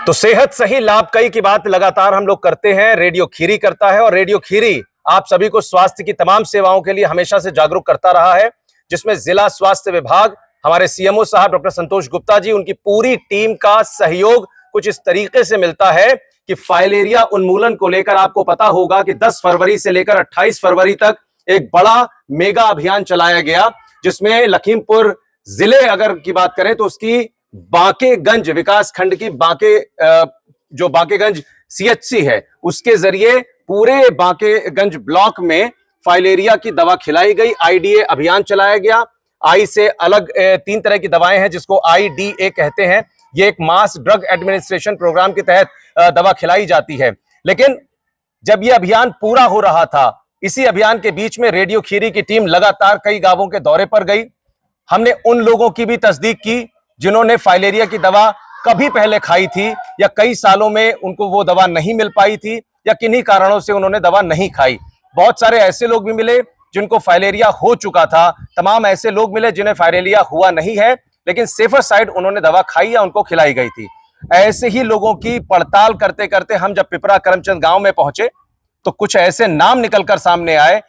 तो सेहत सही लाभ कई की बात लगातार हम लोग करते हैं, रेडियो खीरी करता है और रेडियो खीरी आप सभी को स्वास्थ्य की तमाम सेवाओं के लिए हमेशा से जागरूक करता रहा है, जिसमें जिला स्वास्थ्य विभाग, हमारे सीएमओ साहब डॉक्टर संतोष गुप्ता जी, उनकी पूरी टीम का सहयोग कुछ इस तरीके से मिलता है कि फाइलेरिया उन्मूलन को लेकर आपको पता होगा कि 10 फरवरी से लेकर 28 फरवरी तक एक बड़ा मेगा अभियान चलाया गया, जिसमें लखीमपुर जिले अगर की बात करें तो उसकी बांकेगंज विकास खंड की जो बांकेगंज सीएचसी है उसके जरिए पूरे बांकेगंज ब्लॉक में फाइलेरिया की दवा खिलाई गई। आईडीए अभियान चलाया गया। आई से अलग 3 तरह की दवाएं हैं जिसको आईडीए कहते हैं। ये एक मास ड्रग एडमिनिस्ट्रेशन प्रोग्राम के तहत दवा खिलाई जाती है। लेकिन जब यह अभियान पूरा हो रहा था, इसी अभियान के बीच में रेडियो खीरी की टीम लगातार कई गांवों के दौरे पर गई। हमने उन लोगों की भी तस्दीक की जिन्होंने फाइलेरिया की दवा कभी पहले खाई थी या कई सालों में उनको वो दवा नहीं मिल पाई थी या किन्हीं कारणों से उन्होंने दवा नहीं खाई। बहुत सारे ऐसे लोग भी मिले जिनको फाइलेरिया हो चुका था। तमाम ऐसे लोग मिले जिन्हें फाइलेरिया हुआ नहीं है लेकिन सेफर साइड उन्होंने दवा खाई या उनको खिलाई गई थी। ऐसे ही लोगों की पड़ताल करते करते हम जब पिपरा करमचंद गांव में पहुंचे तो कुछ ऐसे नाम निकलकर सामने आए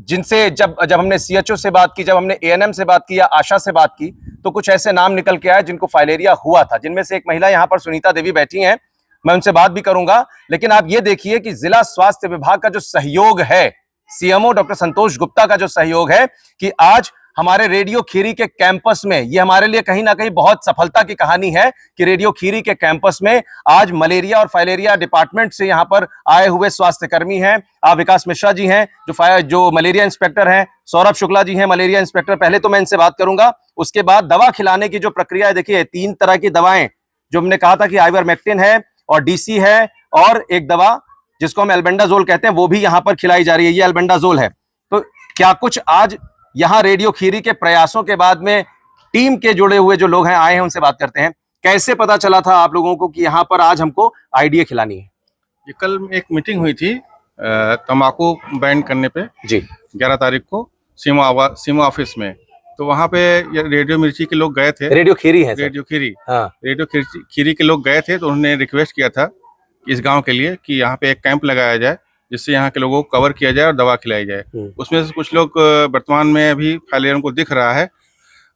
जिनसे जब हमने सीएचओ से बात की, जब हमने एएनएम से बात की या आशा से बात की, तो कुछ ऐसे नाम निकल के आए जिनको फाइलेरिया हुआ था, जिनमें से एक महिला यहां पर सुनीता देवी बैठी हैं। मैं उनसे बात भी करूंगा। लेकिन आप ये देखिए कि जिला स्वास्थ्य विभाग का जो सहयोग है, सीएमओ डॉक्टर संतोष गुप्ता का जो सहयोग है कि आज हमारे रेडियो खीरी के कैंपस में, ये हमारे लिए कहीं ना कहीं बहुत सफलता की कहानी है कि रेडियो खीरी के कैंपस में आज मलेरिया और फाइलेरिया डिपार्टमेंट से यहां पर आए हुए स्वास्थ्य कर्मी हैं। विकास मिश्रा जी हैं जो मलेरिया इंस्पेक्टर हैं, सौरभ शुक्ला जी हैं मलेरिया इंस्पेक्टर। पहले तो मैं इनसे बात करूंगा, उसके बाद दवा खिलाने की जो प्रक्रिया है। देखिए 3 तरह की दवाएं जो हमने कहा था कि आइवरमेक्टिन है और डीसी है और एक दवा जिसको हम एल्बेंडाजोल कहते हैं वो भी यहां पर खिलाई जा रही है। ये एल्बेंडाजोल है। तो क्या कुछ आज यहां रेडियो खीरी के प्रयासों के बाद में टीम के जुड़े हुए जो लोग हैं आए हैं, उनसे बात करते हैं। कैसे पता चला था आप लोगों को कि यहां पर आज हमको आईडीए खिलानी है? ये कल एक मीटिंग हुई थी तंबाकू बैन करने पे जी 11 तारीख को सीमा ऑफिस में। तो वहाँ पे रेडियो मिर्ची के लोग गए थे। रेडियो खीरी है? रेडियो खीरी, हाँ। रेडियो खीरी के लोग गए थे तो उन्होंने रिक्वेस्ट किया था इस गांव के लिए कि यहाँ पे एक कैंप लगाया जाए जिससे यहाँ के लोगों को कवर किया जाए और दवा खिलाई जाए। उसमें से कुछ लोग वर्तमान में अभी फाइलेरिया को दिख रहा है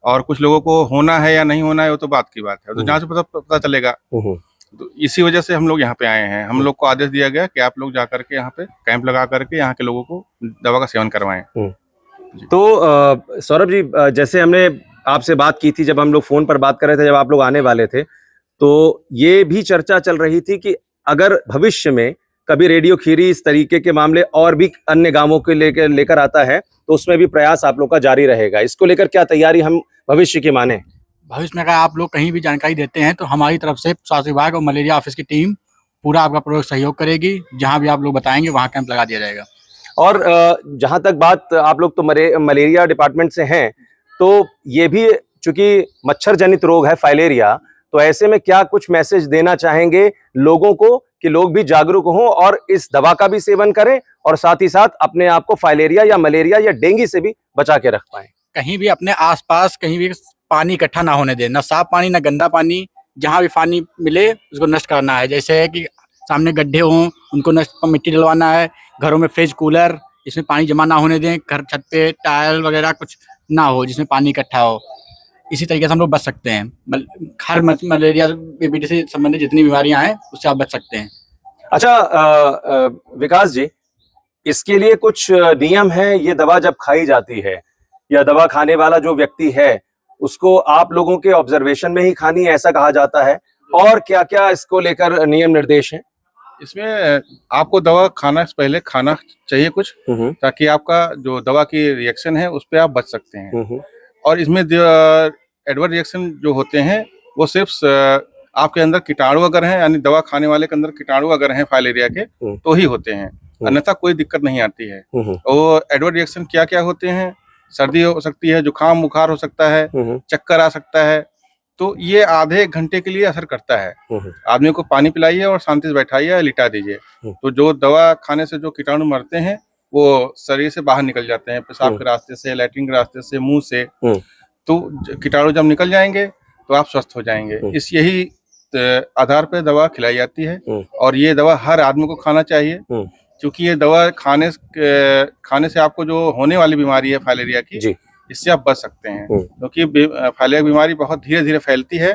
और कुछ लोगों को होना है या नहीं होना है वो तो बात की बात है, तो जहाँ से पता चलेगा। तो इसी वजह से हम लोग यहाँ पे आए हैं। हम लोग को आदेश दिया गया कि आप लोग जाकर के यहाँ पे कैंप लगा करके यहाँ के लोगों को दवा का सेवन करवाएं। तो सौरभ जी, जैसे हमने आपसे बात की थी, जब हम लोग फोन पर बात कर रहे थे, जब आप लोग आने वाले थे, तो ये भी चर्चा चल रही थी कि अगर भविष्य में कभी रेडियो खीरी इस तरीके के मामले और भी अन्य गांवों के लेकर आता है तो उसमें भी प्रयास आप लोग का जारी रहेगा। इसको लेकर क्या तैयारी हम भविष्य की माने? भविष्य में अगर आप लोग कहीं भी जानकारी देते हैं तो हमारी तरफ से स्वास्थ्य विभाग और मलेरिया ऑफिस की टीम पूरा आपका पूरा सहयोग करेगी। जहां भी आप लोग बताएंगे वहां कैंप लगा दिया जाएगा। और जहां तक बात, आप लोग तो मलेरिया डिपार्टमेंट से हैं, तो ये भी चूंकि मच्छर जनित रोग है फाइलेरिया, तो ऐसे में क्या कुछ मैसेज देना चाहेंगे लोगों को कि लोग भी जागरूक हों और इस दवा का भी सेवन करें और साथ ही साथ अपने आप को फाइलेरिया या मलेरिया या डेंगू से भी बचा के रख पाएं? कहीं भी अपने आसपास कहीं भी पानी इकट्ठा ना होने दें, ना साफ पानी ना गंदा पानी। जहां भी पानी मिले उसको नष्ट करना है। जैसे है कि सामने गड्ढे हों उनको नष्ट मिट्टी डलवाना है। घरों में फ्रिज कूलर इसमें पानी जमा ना होने दें। घर छत पे टायल वगैरह कुछ ना हो जिसमें पानी इकट्ठा हो। इसी तरीके से हम लोग बच सकते हैं। हर मलेरिया बीमारी से संबंधित जितनी बीमारियां हैं उससे आप बच सकते हैं। अच्छा विकास जी, इसके लिए कुछ नियम है? ये दवा जब खाई जाती है या दवा खाने वाला जो व्यक्ति है उसको आप लोगों के ऑब्जर्वेशन में ही खानी है, ऐसा कहा जाता है, और क्या क्या इसको लेकर नियम निर्देश हैं? इसमें आपको दवा खाना से पहले खाना चाहिए कुछ, ताकि आपका जो दवा की रिएक्शन है उस पर आप बच सकते हैं। और इसमें एडवर्स रिएक्शन जो होते हैं वो सिर्फ आपके अंदर कीटाणु अगर हैं, यानी दवा खाने वाले के अंदर कीटाणु अगर हैं फाइलेरिया के, तो ही होते हैं, अन्यथा कोई दिक्कत नहीं आती है। और एडवर्स रिएक्शन क्या क्या होते हैं? सर्दी हो सकती है, जुकाम बुखार हो सकता है, चक्कर आ सकता है। तो ये आधे 1 घंटे के लिए असर करता है। आदमी को पानी पिलाइए और शांति से बैठाइए या लिटा दीजिए, तो जो दवा खाने से जो कीटाणु मरते हैं वो शरीर से बाहर निकल जाते हैं, पेशाब के रास्ते से, लैट्रिन के रास्ते से, मुंह से। तो कीटाणु जब निकल जाएंगे तो आप स्वस्थ हो जाएंगे। यही आधार पे दवा खिलाई जाती है और ये दवा हर आदमी को खाना चाहिए, क्योंकि ये दवा खाने से आपको जो होने वाली बीमारी है फाइलेरिया की जी इससे आप बच सकते हैं, क्योंकि फाइलेरिया बीमारी बहुत धीरे धीरे फैलती है,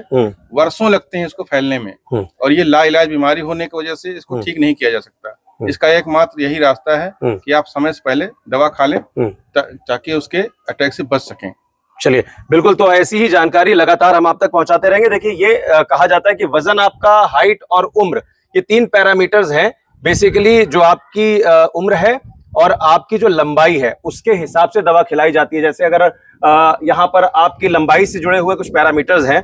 वर्षों लगते हैं इसको फैलने में, और ये लाइलाज बीमारी होने की वजह से इसको ठीक नहीं किया जा सकता। इसका एकमात्र यही रास्ता है कि आप समय से पहले दवा खा लें ताकि उसके अटैक से बच सकें। चलिए, बिल्कुल, तो ऐसी ही जानकारी लगातार हम आप तक पहुंचाते रहेंगे। देखिए, ये कहा जाता है कि वजन, आपका हाइट और उम्र, ये 3 पैरामीटर्स हैं बेसिकली, जो आपकी उम्र है और आपकी जो लंबाई है उसके हिसाब से दवा खिलाई जाती है। जैसे अगर यहाँ पर आपकी लंबाई से जुड़े हुए कुछ पैरामीटर्स हैं,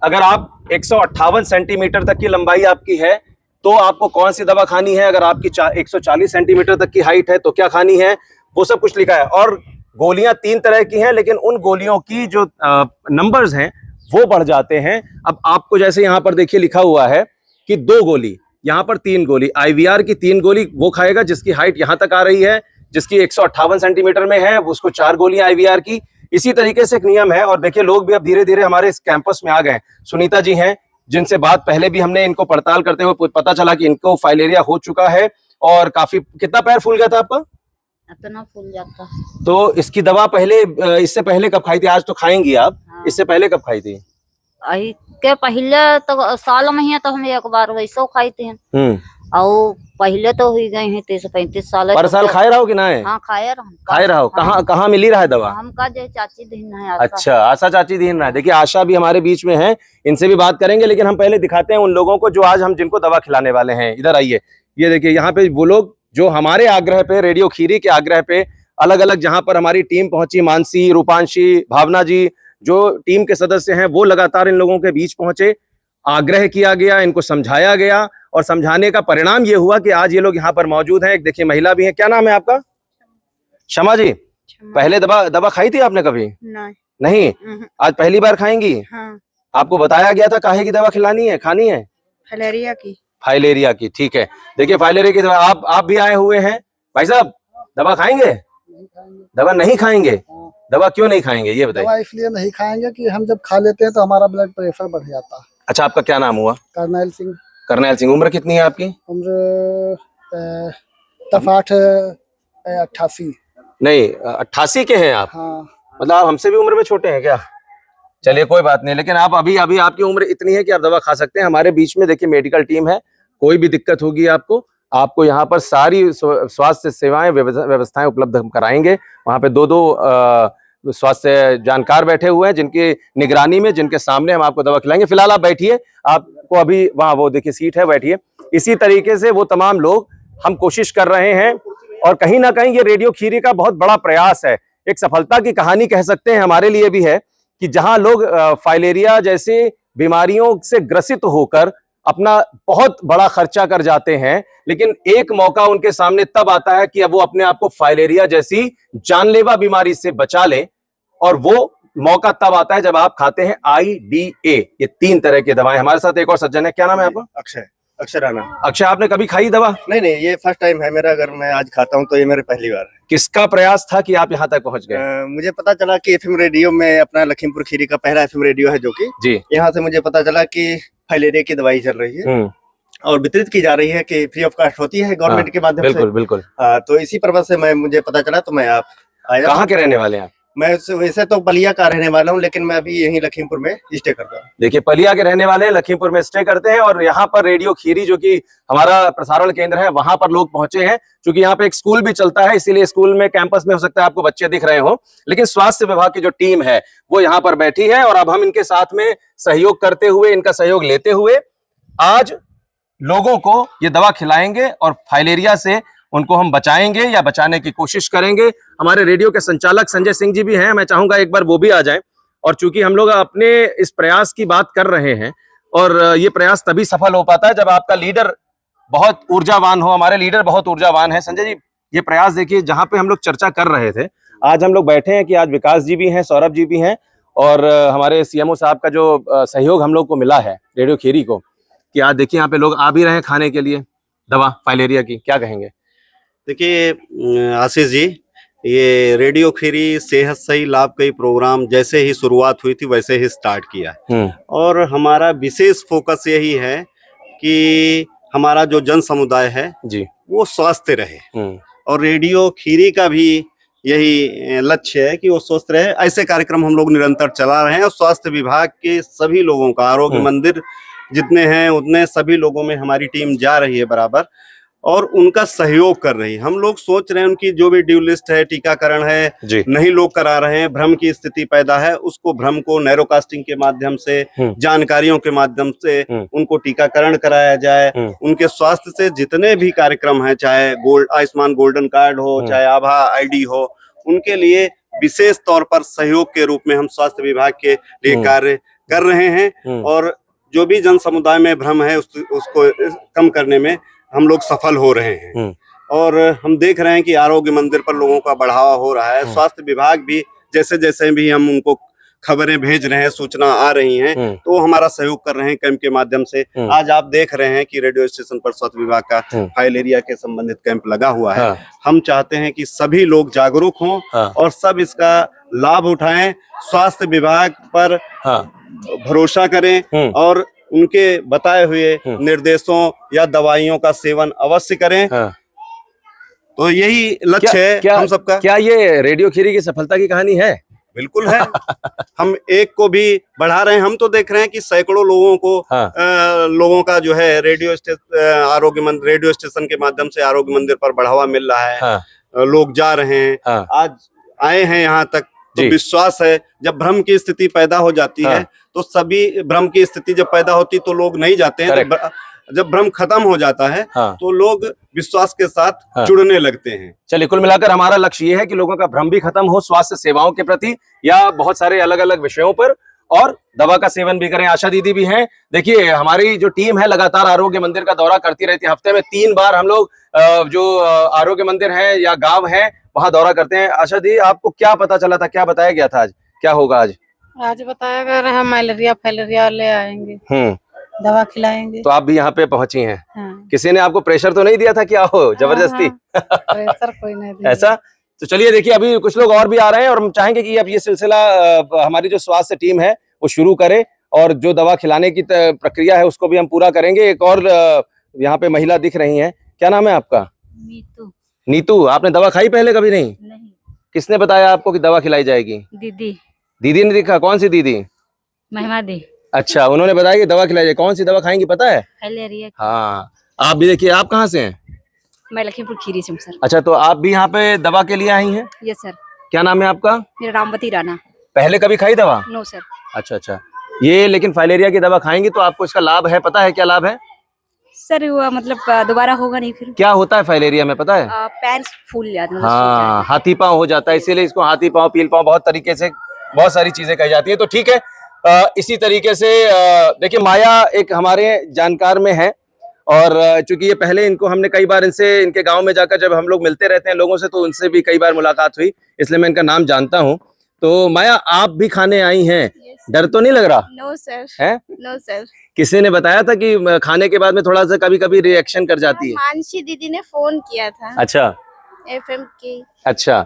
अगर आप 158 सेंटीमीटर तक की लंबाई आपकी है तो आपको कौन सी दवा खानी है, अगर आपकी 140 सेंटीमीटर तक की हाइट है तो क्या खानी है, वो सब कुछ लिखा है। और गोलियां 3 तरह की हैं, लेकिन उन गोलियों की जो नंबर्स हैं वो बढ़ जाते हैं। अब आपको जैसे यहाँ पर देखिए लिखा हुआ है कि 2 गोली, यहाँ पर 3 गोली, आईवीआर की 3 गोली वो खाएगा जिसकी हाइट यहाँ तक आ रही है, जिसकी 158 सेंटीमीटर में है उसको 4 गोलियां आईवीआर की। इसी तरीके से एक नियम है। और देखिए, लोग भी अब धीरे धीरे हमारे इस कैंपस में आ गए। सुनीता जी हैं, जिनसे बात पहले भी हमने इनको पड़ताल करते हुए पता चला कि इनको फाइलेरिया हो चुका है और काफी, कितना पैर फूल गया था आपका? इतना फूल जाता। तो इसकी दवा पहले, इससे पहले कब खाई थी? आज तो खाएंगी आप, इससे पहले कब खाई थी? आई के पहले तो साल में ही तो हम एक बार वैसे खाई थी, और पहले तो हुई गए हैं 30-35 साल। पर साल खाए रहो कि ना है? हाँ, खाए रहो। कहाँ मिली रहा है दवा? हमका जो चाची दीन है। अच्छा, आशा चाची दीन रहा है। देखिए, आशा भी हमारे बीच में है, इनसे भी बात करेंगे, लेकिन हम पहले दिखाते हैं उन लोगों को जो आज हम जिनको दवा खिलाने वाले हैं। इधर आइए, ये देखिए, यहाँ पे वो लोग जो हमारे आग्रह पे, रेडियो खीरी के आग्रह पे अलग अलग जहां पर हमारी टीम पहुंची, मानसी, रूपांशी, भावना जी, जो टीम के सदस्य हैं, वो लगातार इन लोगों के बीच पहुंचे, आग्रह किया गया, इनको समझाया गया, और समझाने का परिणाम ये हुआ कि आज ये लोग यहाँ पर मौजूद हैं। एक देखिए महिला भी है। क्या नाम है आपका? क्षमा जी। पहले दवा खाई थी आपने कभी? नहीं। आज पहली बार खाएंगी? हाँ। आपको बताया गया था काहे की दवा खिलानी है, खानी है? फाइलेरिया की। ठीक है, देखिए फाइलेरिया की दवा। आप भी आए हुए हैं भाई साहब, दवा खाएंगे? दवा नहीं खाएंगे? दवा क्यों नहीं खाएंगे ये बताइए? दवा इसलिए नहीं खाएंगे कि हम जब खा लेते हैं तो हमारा ब्लड प्रेशर बढ़ जाता है। अच्छा, आपका क्या नाम हुआ? करनैल सिंह। करनैल सिंह। उम्र कितनी है आपकी? उम्र 88। नहीं, 88 के हैं आप? हाँ। मतलब आप हमसे भी उम्र में छोटे हैं क्या? चलिए, कोई बात नहीं, लेकिन आप अभी आपकी उम्र इतनी है कि आप दवा खा सकते हैं। हमारे बीच में देखिए मेडिकल टीम है, कोई भी दिक्कत होगी आपको यहाँ पर सारी स्वास्थ्य सेवाएं, व्यवस्थाएं उपलब्ध हम कराएंगे। वहाँ पे 2 स्वास्थ्य जानकार बैठे हुए हैं जिनकी निगरानी में, जिनके सामने हम आपको दवा खिलाएंगे। फिलहाल आप बैठिए, आपको अभी वहाँ वो देखिए सीट है, बैठिए। इसी तरीके से वो तमाम लोग हम कोशिश कर रहे हैं, और कहीं ना कहीं ये रेडियो खीरी का बहुत बड़ा प्रयास है, एक सफलता की कहानी कह सकते हैं हमारे लिए भी है, कि जहां लोग फाइलेरिया जैसे बीमारियों से ग्रसित होकर अपना बहुत बड़ा खर्चा कर जाते हैं, लेकिन एक मौका उनके सामने तब आता है कि अब वो अपने आप को फाइलेरिया जैसी जानलेवा बीमारी से बचा लें, और वो मौका तब आता है जब आप खाते हैं IDA। ये 3 तरह की दवाएं। हमारे साथ एक और सज्जन है। क्या नाम है आपका? अक्षय राणा। अक्षय, आपने कभी खाई दवा? नहीं, ये फर्स्ट टाइम है मेरा। अगर मैं आज खाता हूँ तो ये मेरे पहली बार है। किसका प्रयास था कि आप यहाँ तक पहुंच गए? मुझे पता चला कि FM रेडियो में, अपना लखीमपुर खीरी का पहला FM रेडियो है जो कि जी, यहाँ से मुझे पता चला कि फाइलेरिया की दवाई चल रही है और वितरित की जा रही है, कि फ्री ऑफ कॉस्ट होती है गवर्नमेंट के माध्यम से। बिल्कुल। तो इसी पर्पज से मुझे पता चला, तो मैं आप आया। कहाँ के रहने वाले हैं आप? मैं वैसे तो बलिया का रहने वाला हूँ, लेकिन मैं अभी यहीं लखीमपुर में स्टे करता हूँ। देखिए, बलिया के रहने वाले हैं, लखीमपुर में स्टे करते हैं, और यहाँ पर रेडियो खीरी जो कि हमारा प्रसारण केंद्र है, वहां पर लोग पहुंचे हैं। क्योंकि यहाँ पे एक स्कूल भी चलता है, इसीलिए स्कूल में, कैंपस में हो सकता है आपको बच्चे दिख रहे हो, लेकिन स्वास्थ्य विभाग की जो टीम है वो यहाँ पर बैठी है, और अब हम इनके साथ में सहयोग करते हुए, इनका सहयोग लेते हुए आज लोगों को ये दवा खिलाएंगे और फाइलेरिया से उनको हम बचाएंगे या बचाने की कोशिश करेंगे। हमारे रेडियो के संचालक संजय सिंह जी भी हैं, मैं चाहूंगा एक बार वो भी आ जाएं। और चूंकि हम लोग अपने इस प्रयास की बात कर रहे हैं, और ये प्रयास तभी सफल हो पाता है जब आपका लीडर बहुत ऊर्जावान हो। हमारे लीडर बहुत ऊर्जावान है। संजय जी, ये प्रयास देखिए, जहां पे हम लोग चर्चा कर रहे थे, आज हम लोग बैठे हैं कि आज विकास जी भी हैं, सौरभ जी भी हैं, और हमारे CMO साहब का जो सहयोग हम लोग को मिला है रेडियो खीरी को, कि आज देखिए यहाँ पे लोग आ भी रहे हैं खाने के लिए दवा फाइलेरिया की। क्या कहेंगे? देखिए आशीष जी, ये रेडियो खीरी सेहत सही लाभ कई प्रोग्राम जैसे ही शुरुआत हुई थी वैसे ही स्टार्ट किया है। और हमारा विशेष फोकस यही है कि हमारा जो जन समुदाय है जी वो स्वस्थ रहे, और रेडियो खीरी का भी यही लक्ष्य है कि वो स्वस्थ रहे। ऐसे कार्यक्रम हम लोग निरंतर चला रहे हैं और स्वास्थ्य विभाग के सभी लोगों का, आरोग्य मंदिर जितने हैं उतने सभी लोगों में हमारी टीम जा रही है बराबर, और उनका सहयोग कर रही है। हम लोग सोच रहे हैं उनकी जो भी ड्यू लिस्ट है, टीकाकरण है, नहीं लोग करा रहे हैं, भ्रम की स्थिति पैदा है, उसको भ्रम को नैरोकास्टिंग के माध्यम से, जानकारियों के माध्यम से उनको टीकाकरण कराया जाए। उनके स्वास्थ्य से जितने भी कार्यक्रम हैं, चाहे आयुष्मान गोल्डन कार्ड हो, चाहे आभा आईडी हो, उनके लिए विशेष तौर पर सहयोग के रूप में हम स्वास्थ्य विभाग के लिए कार्य कर रहे हैं। और जो भी जन समुदाय में भ्रम है उसको कम करने में हम लोग सफल हो रहे हैं। और हम देख रहे हैं कि आरोग्य मंदिर पर लोगों का बढ़ावा हो रहा है। स्वास्थ्य विभाग भी जैसे जैसे भी हम उनको खबरें भेज रहे हैं, सूचना आ रही हैं, तो हमारा सहयोग कर रहे हैं कैंप के माध्यम से। आज आप देख रहे हैं कि रेडियो स्टेशन पर स्वास्थ्य विभाग का फाइलेरिया के संबंधित कैंप लगा हुआ है। हम चाहते हैं कि सभी लोग जागरूक हों और सब इसका लाभ उठाएं, स्वास्थ्य विभाग पर भरोसा करें और उनके बताए हुए निर्देशों या दवाइयों का सेवन अवश्य करें। तो यही लक्ष्य है हम सबका। क्या ये रेडियो खीरी की सफलता की कहानी है? बिल्कुल है। हम एक को भी बढ़ा रहे हैं। हम तो देख रहे हैं कि सैकड़ों लोगों को लोगों का जो है रेडियो स्टेशन के माध्यम से आरोग्य मंदिर पर बढ़ावा मिल रहा है। लोग जा रहे हैं, आज आए हैं यहाँ तक, तो विश्वास है। जब भ्रम की स्थिति पैदा हो जाती है तो सभी भ्रम की स्थिति जब पैदा होती तो लोग नहीं जाते हैं। तो जब भ्रम खत्म हो जाता है तो लोग विश्वास के साथ जुड़ने लगते हैं। चलिए, कुल मिलाकर हमारा लक्ष्य ये है कि लोगों का भ्रम भी खत्म हो स्वास्थ्य सेवाओं के प्रति या बहुत सारे अलग अलग विषयों पर, और दवा का सेवन भी करें। आशा दीदी भी हैं। देखिए, हमारी जो टीम है लगातार आरोग्य मंदिर का दौरा करती रहती है। हफ्ते में 3 बार हम लोग जो आरोग्य मंदिर है या गाँव है वहां दौरा करते हैं। आशा दी, आपको क्या पता चला था, क्या बताया गया था आज, क्या होगा आज? आज बताया गया है मलेरिया फैलेरिया ले आएंगे, दवा खिलाएंगे। तो आप भी यहाँ पे पहुंची हैं। किसी ने आपको प्रेशर तो नहीं दिया था कि आओ जबरदस्ती? प्रेशर कोई नहीं दिया। ऐसा? तो चलिए, देखिए अभी कुछ लोग और भी आ रहे हैं और हम चाहेंगे कि अब ये सिलसिला हमारी जो स्वास्थ्य टीम है वो शुरू करे, और जो दवा खिलाने की प्रक्रिया है उसको भी हम पूरा करेंगे। एक और यहाँ पे महिला दिख रही है, क्या नाम है आपका? नीतू। नीतू, आपने दवा खाई पहले कभी? नहीं। किसने बताया आपको कि दवा खिलाई जाएगी? दीदी ने दिखा। कौन सी दीदी? महिमा दी। अच्छा, उन्होंने बताया कि दवा खिलाई जाए। कौन सी दवा खाएंगी पता है? फैलेरिया। हाँ, आप भी देखिए। आप कहाँ से हैं? मैं लखीमपुर खीरी से हूँ सर। अच्छा, तो आप भी यहाँ पे दवा के लिए आई हैं? Yes sir. क्या नाम है आपका? मेरा रामवती राणा। पहले कभी खाई दवा? No sir. अच्छा अच्छा, ये लेकिन फाइलेरिया की दवा खाएंगी तो आपको इसका लाभ है, पता है क्या लाभ है? सर वो मतलब दोबारा होगा नहीं फिर? क्या होता है फाइलेरिया में पता है? पैर फूल जाते हैं। हाँ, हाथी पांव हो जाता है, इसीलिए इसको हाथी पांव, पील पांव, बहुत तरीके से बहुत सारी चीजें कही जाती है। तो ठीक है, इसी तरीके से देखिए, माया एक हमारे जानकार में है, और चूंकि ये पहले इनको हमने कई बार इनके गांव में जाकर जब हम लोग मिलते रहते हैं लोगों से, तो उनसे भी कई बार मुलाकात हुई, इसलिए मैं इनका नाम जानता हूँ। तो माया, आप भी खाने आई हैं? डर तो नहीं लग रहा? No sir. है? No sir. किसी ने बताया था कि खाने के बाद में थोड़ा सा कभी कभी रिएक्शन कर जाती है? मानसी दीदी ने फोन किया था। अच्छा, FM की। अच्छा,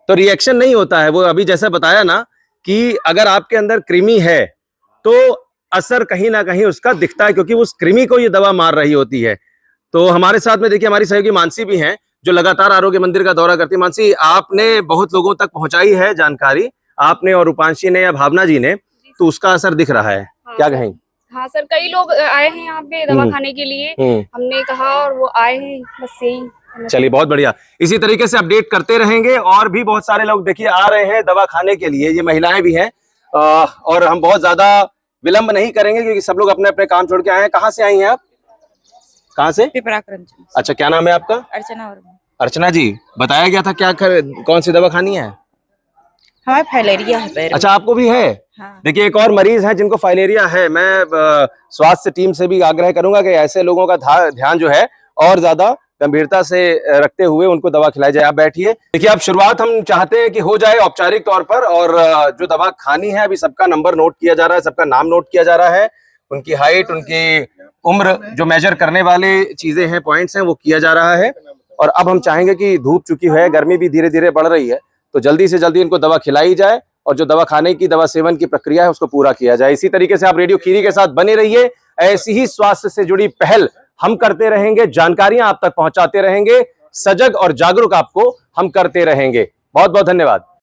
तो रिएक्शन नहीं होता है वो। अभी जैसा बताया ना कि अगर आपके अंदर कृमि है तो असर कहीं ना कहीं उसका दिखता है, क्योंकि उस कृमि को ये दवा मार रही होती है। तो हमारे साथ में देखिए हमारी सहयोगी मानसी भी हैं, जो लगातार आरोग्य मंदिर का दौरा करती है। मानसी, आपने बहुत लोगों तक पहुंचाई है जानकारी, आपने और रूपांशी ने या भावना जी ने, तो उसका असर दिख रहा है। क्या कहें? हाँ सर, कई लोग आए हैं यहाँ पे दवा खाने के लिए, हमने कहा और वो आए हैं, बस यही। चलिए, बहुत बढ़िया। इसी तरीके से अपडेट करते रहेंगे, और भी बहुत सारे लोग देखिए आ रहे हैं दवा खाने के लिए, ये महिलाएं भी हैं। और हम बहुत ज्यादा विलंब नहीं करेंगे क्योंकि सब लोग अपने अपने काम छोड़ के आए हैं। कहाँ से आई हैं आप? कहाँ से? अच्छा, क्या नाम है आपका? अर्चना। अर्चना जी, बताया गया था कौन सी दवा खानी है? हमें फाइलेरिया है। अच्छा, आपको भी है? हाँ। देखिए, एक और मरीज है जिनको फाइलेरिया है। मैं स्वास्थ्य टीम से भी आग्रह करूंगा कि ऐसे लोगों का ध्यान जो है और ज्यादा गंभीरता से रखते हुए उनको दवा खिलाई जाए। आप बैठिए। देखिए, अब शुरुआत हम चाहते हैं कि हो जाए औपचारिक तौर पर, और जो दवा खानी है अभी सबका नंबर नोट किया जा रहा है, सबका नाम नोट किया जा रहा है, उनकी हाइट, उनकी उम्र, जो मेजर करने वाले चीजें हैं, पॉइंट्स हैं, वो किया जा रहा है। और अब हम चाहेंगे कि धूप चुकी है, गर्मी भी धीरे धीरे बढ़ रही है, तो जल्दी से जल्दी इनको दवा खिलाई जाए और जो दवा खाने की, दवा सेवन की प्रक्रिया है उसको पूरा किया जाए। इसी तरीके से आप रेडियो खीरी के साथ बने रहिए, ऐसी ही स्वास्थ्य से जुड़ी पहल हम करते रहेंगे, जानकारियां आप तक पहुंचाते रहेंगे, सजग और जागरूक आपको हम करते रहेंगे। बहुत बहुत धन्यवाद।